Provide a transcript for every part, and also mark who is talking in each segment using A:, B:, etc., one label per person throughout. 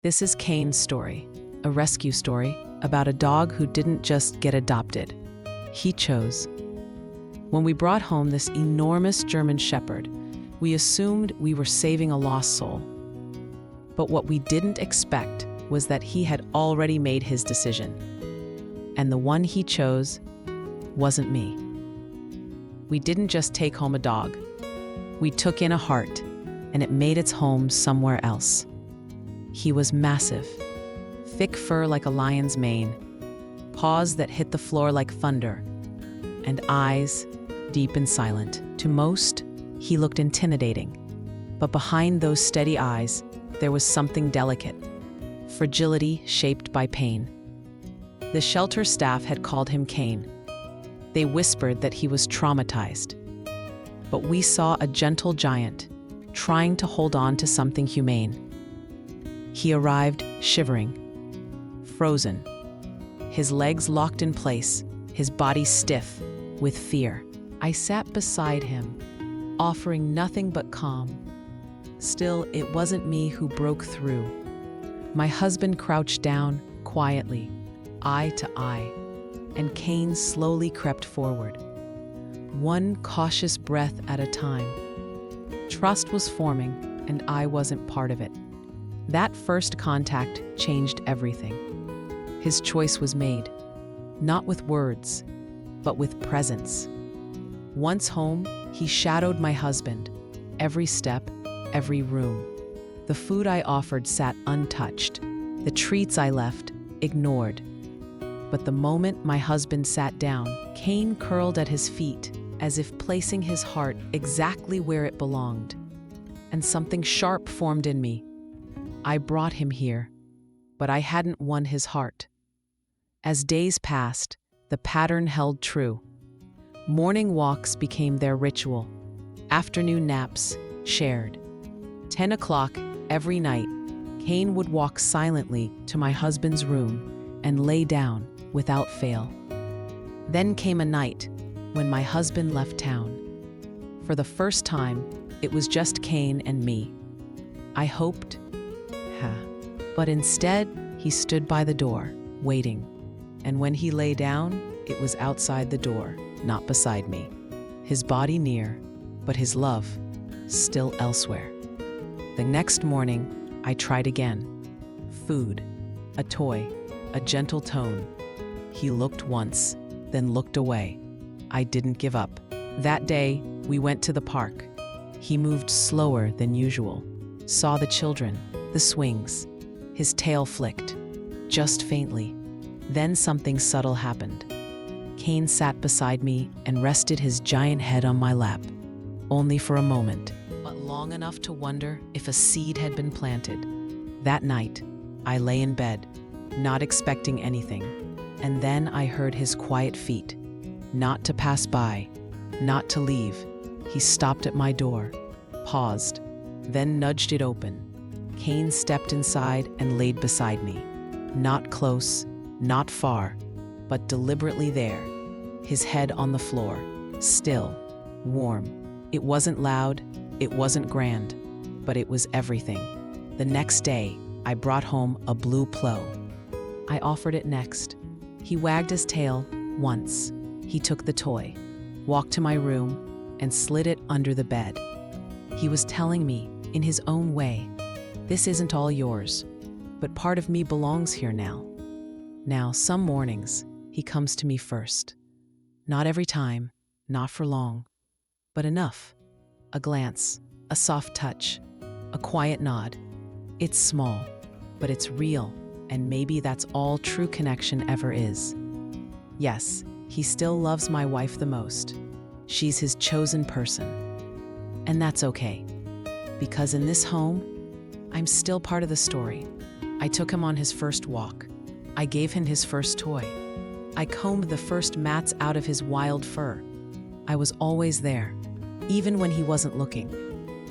A: This is Kane's story, a rescue story about a dog who didn't just get adopted. He chose. When we brought home this enormous German Shepherd, we assumed we were saving a lost soul. But what we didn't expect was that he had already made his decision. And the one he chose wasn't me. We didn't just take home a dog. We took in a heart, and it made its home somewhere else. He was massive, thick fur like a lion's mane, paws that hit the floor like thunder, and eyes deep and silent. To most, he looked intimidating. But behind those steady eyes, there was something delicate, fragility shaped by pain. The shelter staff had called him Kane. They whispered that he was traumatized. But we saw a gentle giant trying to hold on to something humane. He arrived shivering, frozen, his legs locked in place, his body stiff with fear. I sat beside him, offering nothing but calm. Still, it wasn't me who broke through. My husband crouched down quietly, eye to eye, and Kane slowly crept forward, one cautious breath at a time. Trust was forming, and I wasn't part of it. That first contact changed everything. His choice was made, not with words, but with presence. Once home, he shadowed my husband, every step, every room. The food I offered sat untouched, the treats I left ignored. But the moment my husband sat down, Kane curled at his feet, as if placing his heart exactly where it belonged. And something sharp formed in me. I brought him here, but I hadn't won his heart. As days passed, the pattern held true. Morning walks became their ritual. Afternoon naps, shared. 10 o'clock every night, Kane would walk silently to my husband's room and lay down without fail. Then came a night when my husband left town. For the first time, it was just Kane and me. I hoped, but instead, he stood by the door, waiting. And when he lay down, it was outside the door, not beside me. His body near, but his love still elsewhere. The next morning, I tried again. Food, a toy, a gentle tone. He looked once, then looked away. I didn't give up. That day, we went to the park. He moved slower than usual, saw the children, the swings. His tail flicked, just faintly. Then something subtle happened. Kane sat beside me and rested his giant head on my lap, only for a moment, but long enough to wonder if a seed had been planted. That night, I lay in bed, not expecting anything, and then I heard his quiet feet. Not to pass by, not to leave. He stopped at my door, paused, then nudged it open. Kane stepped inside and laid beside me. Not close, not far, but deliberately there. His head on the floor, still, warm. It wasn't loud, it wasn't grand, but it was everything. The next day, I brought home a blue plow. I offered it next. He wagged his tail once. He took the toy, walked to my room, and slid it under the bed. He was telling me, in his own way, this isn't all yours, but part of me belongs here now. Now, some mornings, he comes to me first. Not every time, not for long, but enough. A glance, a soft touch, a quiet nod. It's small, but it's real, and maybe that's all true connection ever is. Yes, he still loves my wife the most. She's his chosen person. And that's okay, because in this home, I'm still part of the story. I took him on his first walk. I gave him his first toy. I combed the first mats out of his wild fur. I was always there, even when he wasn't looking.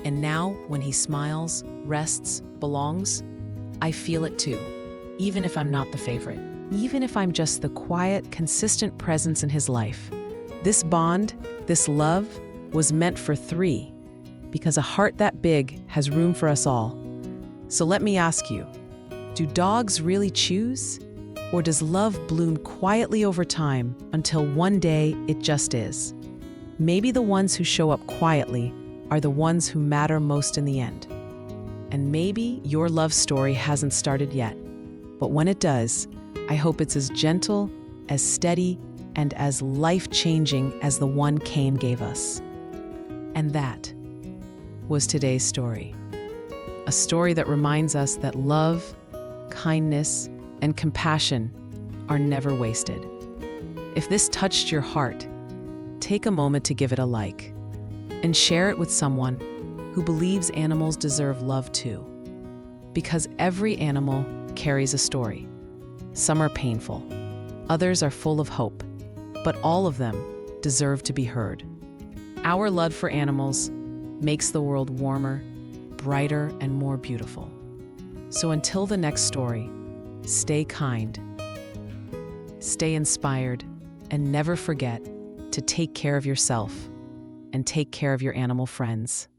A: And now, when he smiles, rests, belongs, I feel it too, even if I'm not the favorite. Even if I'm just the quiet, consistent presence in his life. This bond, this love, was meant for three, because a heart that big has room for us all. So let me ask you, Do dogs really choose? Or does love bloom quietly over time until one day it just is? Maybe the ones who show up quietly are the ones who matter most in the end. And maybe your love story hasn't started yet, but when it does, I hope it's as gentle, as steady, and as life-changing as the one Cain gave us. And that was today's story. A story that reminds us that love, kindness, and compassion are never wasted. If this touched your heart, take a moment to give it a like and share it with someone who believes animals deserve love too. Because every animal carries a story. Some are painful, others are full of hope, but all of them deserve to be heard. Our love for animals makes the world warmer, brighter, and more beautiful. So until the next story, stay kind, stay inspired, and never forget to take care of yourself and take care of your animal friends.